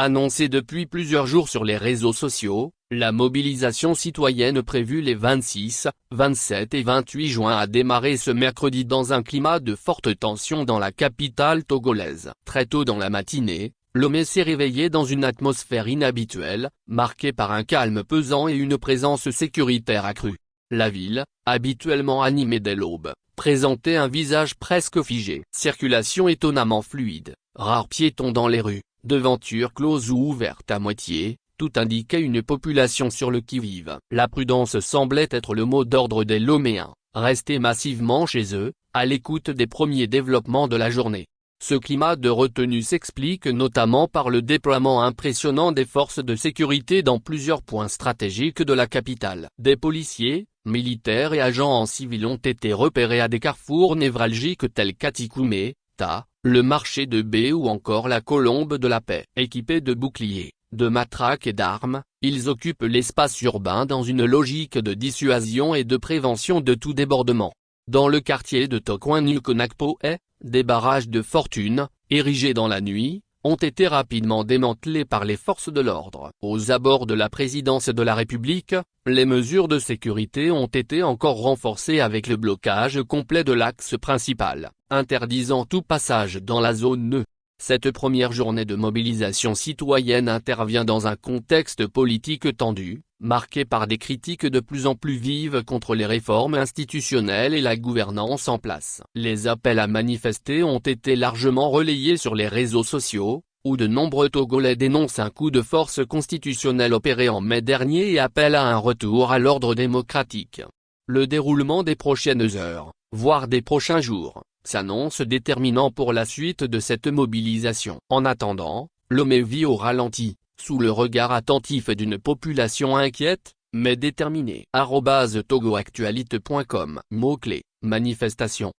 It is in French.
Annoncée depuis plusieurs jours sur les réseaux sociaux, la mobilisation citoyenne prévue les 26, 27 et 28 juin a démarré ce mercredi dans un climat de forte tension dans la capitale togolaise. Très tôt dans la matinée, Lomé s'est réveillé dans une atmosphère inhabituelle, marquée par un calme pesant et une présence sécuritaire accrue. La ville, habituellement animée dès l'aube, présentait un visage presque figé. Circulation étonnamment fluide, rares piétons dans les rues, devantures closes ou ouvertes à moitié, tout indiquait une population sur le qui-vive. La prudence semblait être le mot d'ordre des Loméens, restés massivement chez eux, à l'écoute des premiers développements de la journée. Ce climat de retenue s'explique notamment par le déploiement impressionnant des forces de sécurité dans plusieurs points stratégiques de la capitale. Des policiers, militaires et agents en civil ont été repérés à des carrefours névralgiques tels qu'Atikoumé, Ta, le marché de B ou encore la Colombe de la Paix. Équipés de boucliers, de matraques et d'armes, ils occupent l'espace urbain dans une logique de dissuasion et de prévention de tout débordement. Dans le quartier de Tokouan-Nukonakpoé, des barrages de fortune, érigés dans la nuit, ont été rapidement démantelés par les forces de l'ordre. Aux abords de la présidence de la République, les mesures de sécurité ont été encore renforcées avec le blocage complet de l'axe principal, interdisant tout passage dans la zone nœud. Cette première journée de mobilisation citoyenne intervient dans un contexte politique tendu, marqué par des critiques de plus en plus vives contre les réformes institutionnelles et la gouvernance en place. Les appels à manifester ont été largement relayés sur les réseaux sociaux, où de nombreux Togolais dénoncent un coup de force constitutionnel opéré en mai dernier et appellent à un retour à l'ordre démocratique. Le déroulement des prochaines heures, voire des prochains jours, s'annonce déterminant pour la suite de cette mobilisation. En attendant, Lomé vit au ralenti, sous le regard attentif d'une population inquiète, mais déterminée. @togoactualité.com. Mots-clés, manifestation.